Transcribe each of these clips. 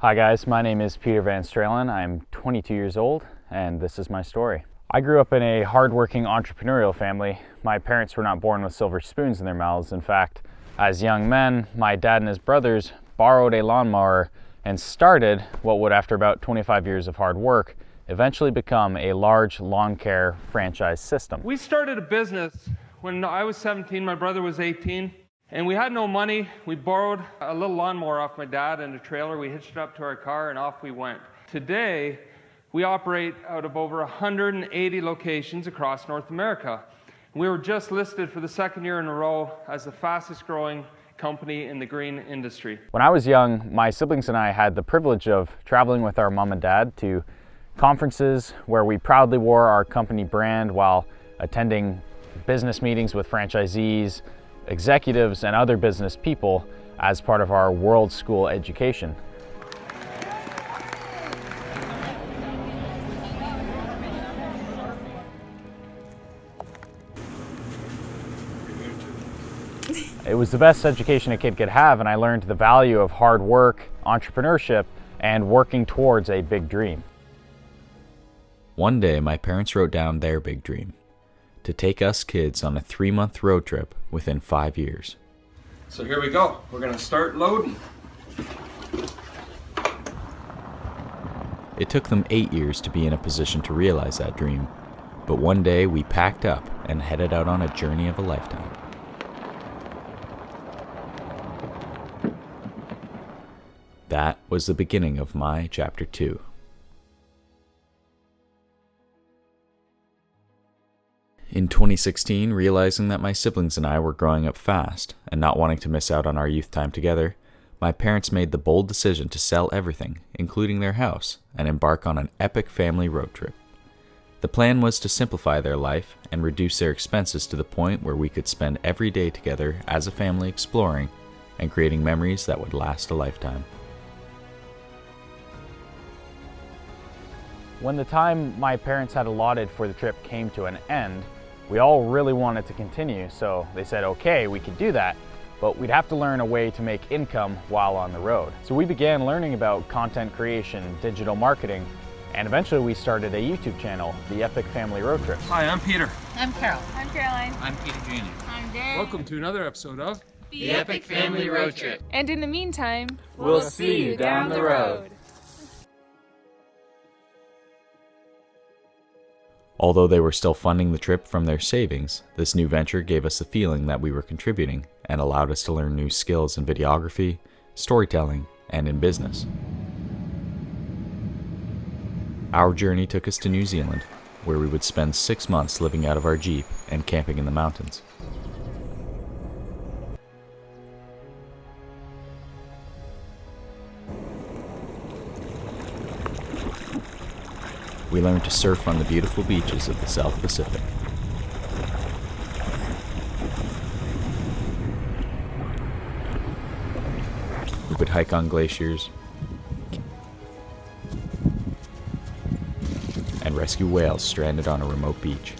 Hi guys, my name is Peter Van Stralen. I'm 22 years old and this is my story. I grew up in a hardworking entrepreneurial family. My parents were not born with silver spoons in their mouths. In fact, as young men, my dad and his brothers borrowed a lawnmower and started what would, after about 25 years of hard work, eventually become a large lawn care franchise system. We started a business when I was 17, my brother was 18. And we had no money. We borrowed a little lawnmower off my dad and a trailer. We hitched it up to our car and off we went. Today, we operate out of over 180 locations across North America. We were just listed for the second year in a row as the fastest growing company in the green industry. When I was young, my siblings and I had the privilege of traveling with our mom and dad to conferences where we proudly wore our company brand while attending business meetings with franchisees, executives, and other business people as part of our world school education. It was the best education a kid could have, and I learned the value of hard work, entrepreneurship, and working towards a big dream. One day, my parents wrote down their big dream: to take us kids on a 3-month road trip within 5 years. So here we go. We're going to start loading. It took them 8 years to be in a position to realize that dream, but one day we packed up and headed out on a journey of a lifetime. That was the beginning of my chapter 2. In 2016, realizing that my siblings and I were growing up fast and not wanting to miss out on our youth time together, my parents made the bold decision to sell everything, including their house, and embark on an epic family road trip. The plan was to simplify their life and reduce their expenses to the point where we could spend every day together as a family exploring and creating memories that would last a lifetime. When the time my parents had allotted for the trip came to an end, we all really wanted to continue, so they said, okay, we could do that, but we'd have to learn a way to make income while on the road. So we began learning about content creation, digital marketing, and eventually we started a YouTube channel, The Epic Family Road Trip. Hi, I'm Peter. I'm Carol. I'm Caroline. I'm Peter Jr. I'm Dan. Welcome to another episode of The Epic Family Road Trip. And in the meantime, We'll see you down the road. Although they were still funding the trip from their savings, this new venture gave us the feeling that we were contributing and allowed us to learn new skills in videography, storytelling, and in business. Our journey took us to New Zealand, where we would spend 6 months living out of our Jeep and camping in the mountains. We learned to surf on the beautiful beaches of the South Pacific. We would hike on glaciers and rescue whales stranded on a remote beach.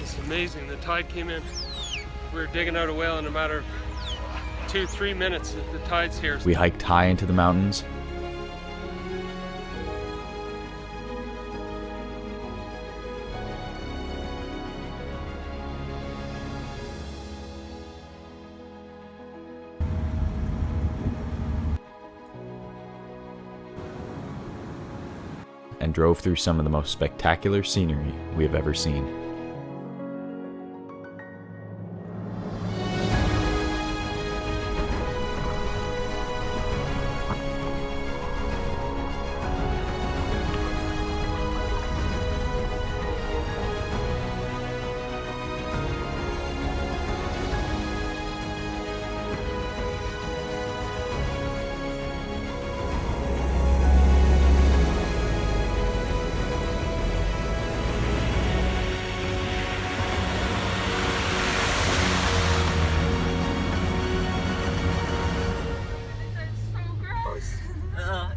It's amazing. The tide came in. We were digging out a whale in a matter of 2-3 minutes. The tide's here. We hiked high into the mountains and drove through some of the most spectacular scenery we have ever seen.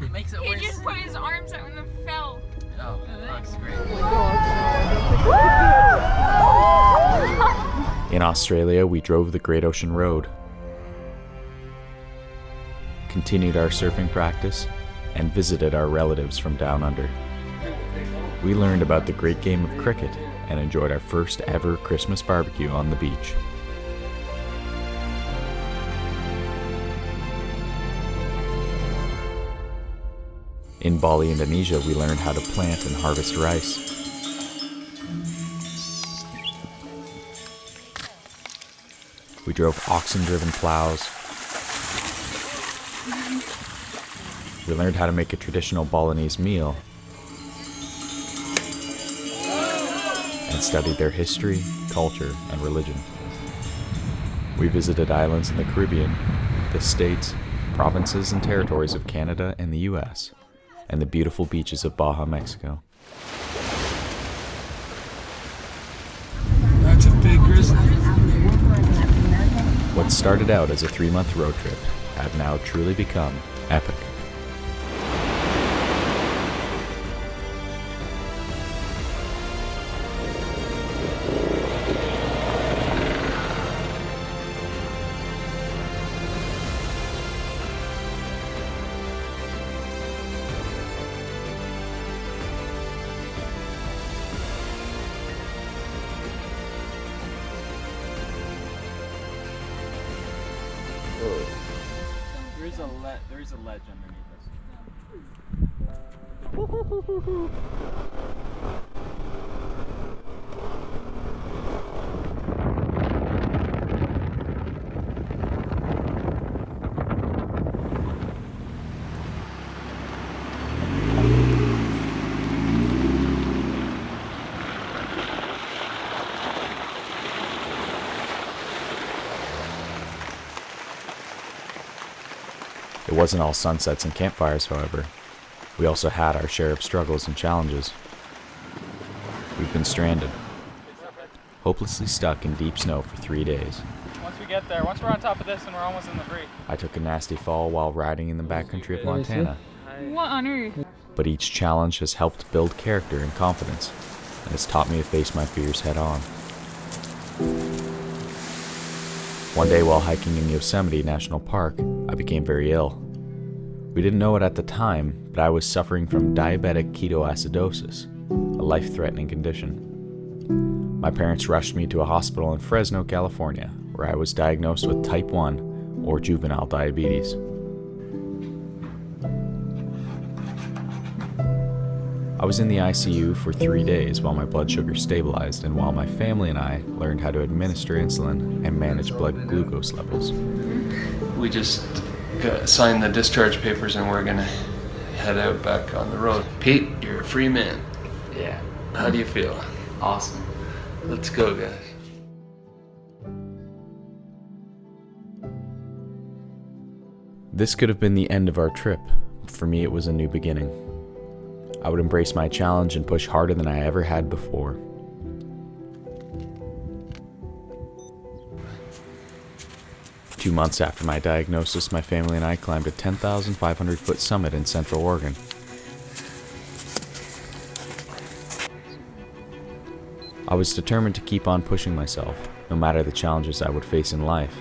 It makes it he worse. just put his arms out and then fell. Oh, that's great. In Australia, we drove the Great Ocean Road. continued our surfing practice, and visited our relatives from down under. We learned about the great game of cricket and enjoyed our first ever Christmas barbecue on the beach. In Bali, Indonesia, we learned how to plant and harvest rice. We drove oxen-driven plows. We learned how to make a traditional Balinese meal and studied their history, culture, and religion. We visited islands in the Caribbean, the states, provinces, and territories of Canada and the US, and the beautiful beaches of Baja, Mexico. That's a big grizzly. What started out as a 3-month road trip had now truly become epic. There is a ledge underneath us. It wasn't all sunsets and campfires, however. We also had our share of struggles and challenges. We've been stranded, hopelessly stuck in deep snow for 3 days. Once we get there, once we're on top of this and we're almost in the free. I took a nasty fall while riding in the backcountry of Montana. What on earth? But each challenge has helped build character and confidence, and has taught me to face my fears head on. One day while hiking in Yosemite National Park, I became very ill. We didn't know it at the time, but I was suffering from diabetic ketoacidosis, a life-threatening condition. My parents rushed me to a hospital in Fresno, California, where I was diagnosed with type 1 or juvenile diabetes. I was in the ICU for 3 days while my blood sugar stabilized and while my family and I learned how to administer insulin and manage blood glucose levels. We just signed the discharge papers and we're gonna head out back on the road. Pete, you're a free man. Yeah. How do you feel? Awesome. Let's go, guys. This could have been the end of our trip. For me, it was a new beginning. I would embrace my challenge and push harder than I ever had before. Two months after my diagnosis, my family and I climbed a 10,500-foot summit in Central Oregon. I was determined to keep on pushing myself, no matter the challenges I would face in life.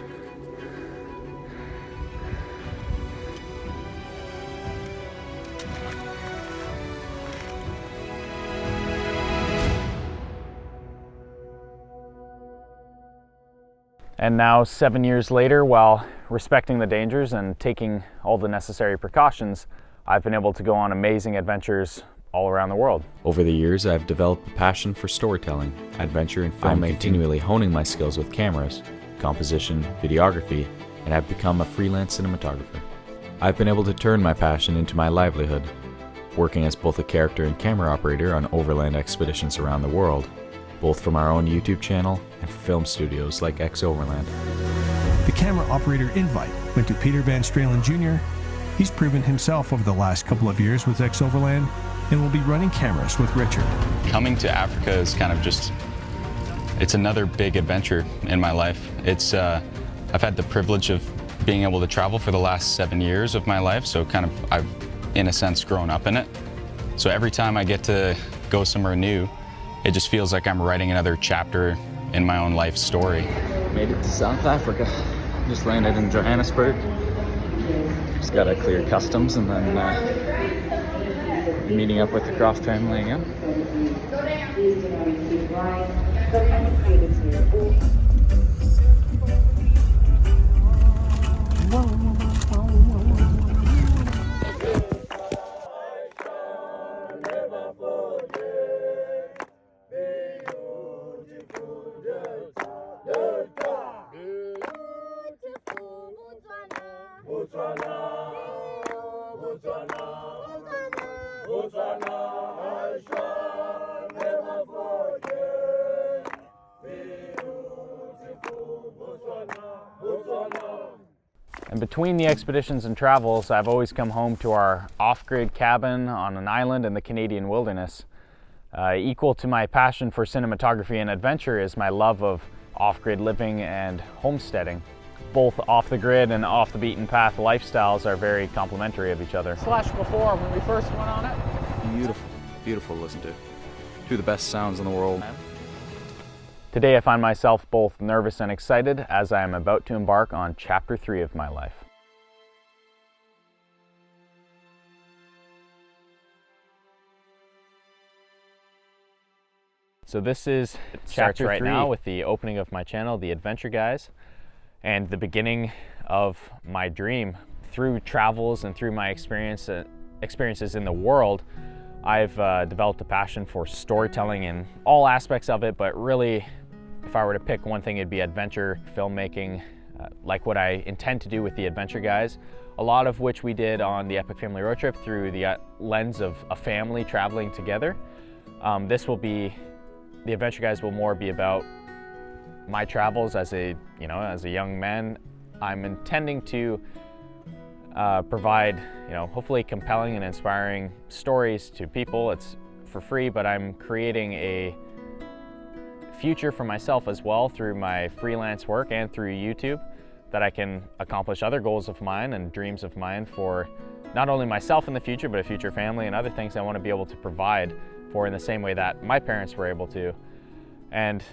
And now, 7 years later, while respecting the dangers and taking all the necessary precautions, I've been able to go on amazing adventures all around the world. Over the years, I've developed a passion for storytelling, adventure, and filmmaking. I'm continually honing my skills with cameras, composition, videography, and have become a freelance cinematographer. I've been able to turn my passion into my livelihood, working as both a character and camera operator on overland expeditions around the world, both from our own YouTube channel and for film studios like X Overland. The camera operator invite went to Peter Van Stralen Jr. He's proven himself over the last couple of years with X Overland and will be running cameras with Richard. Coming to Africa is kind of just, it's another big adventure in my life. I've had the privilege of being able to travel for the last 7 years of my life, so kind of I've, in a sense, grown up in it. So every time I get to go somewhere new, it just feels like I'm writing another chapter in my own life story. Made it to South Africa. Just landed in Johannesburg. Just gotta clear customs and then meeting up with the Croft family again. And between the expeditions and travels, I've always come home to our off-grid cabin on an island in the Canadian wilderness. Equal to my passion for cinematography and adventure is my love of off-grid living and homesteading. Both off the grid and off the beaten path lifestyles are very complementary of each other. Slush before when we first went on it. Beautiful, beautiful to listen to. Two of the best sounds in the world. Today I find myself both nervous and excited as I am about to embark on chapter 3 of my life. So this is chapter right now with the opening of my channel, The Adventure Guys, and the beginning of my dream. Through travels and through my experiences in the world, I've developed a passion for storytelling in all aspects of it, but really, if I were to pick one thing, it'd be adventure filmmaking, like what I intend to do with The Adventure Guys, a lot of which we did on the Epic Family Road Trip through the lens of a family traveling together. This will be, The Adventure Guys will more be about my travels as a young man. I'm intending to provide, hopefully compelling and inspiring stories to people. It's for free, but I'm creating a future for myself as well through my freelance work and through YouTube, that I can accomplish other goals of mine and dreams of mine for not only myself in the future, but a future family and other things I want to be able to provide for in the same way that my parents were able to. And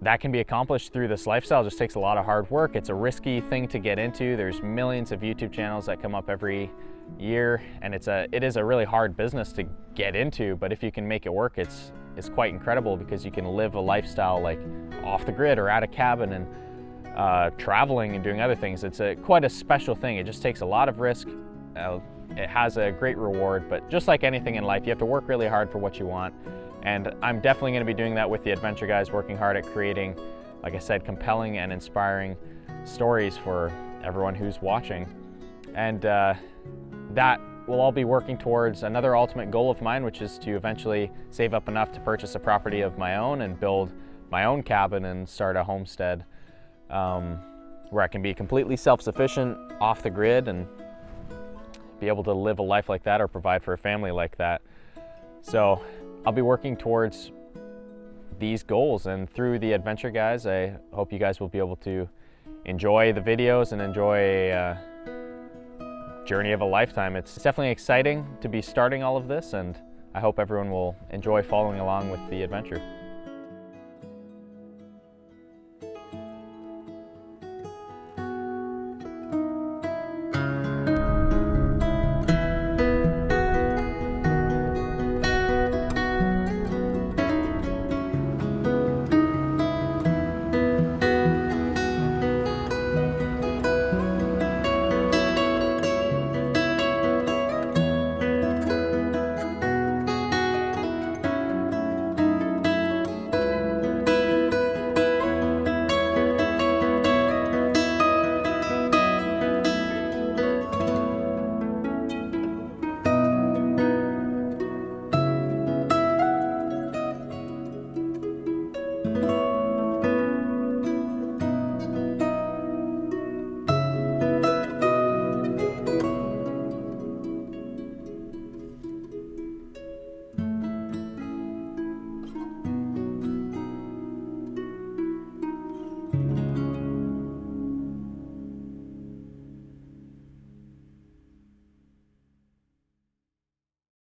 that can be accomplished through this lifestyle. It just takes a lot of hard work. It's a risky thing to get into. There's millions of YouTube channels that come up every year, and it is a really hard business to get into, but if you can make it work, it's quite incredible, because you can live a lifestyle like off the grid or at a cabin and traveling and doing other things. It's quite a special thing. It just takes a lot of risk. It has a great reward, but just like anything in life, you have to work really hard for what you want. And I'm definitely going to be doing that with The Adventure Guys, working hard at creating, like I said, compelling and inspiring stories for everyone who's watching. And that will all be working towards another ultimate goal of mine, which is to eventually save up enough to purchase a property of my own and build my own cabin and start a homestead where I can be completely self-sufficient, off the grid, and be able to live a life like that or provide for a family like that. So I'll be working towards these goals, and through The Adventure Guys, I hope you guys will be able to enjoy the videos and enjoy a journey of a lifetime. It's definitely exciting to be starting all of this, and I hope everyone will enjoy following along with the adventure.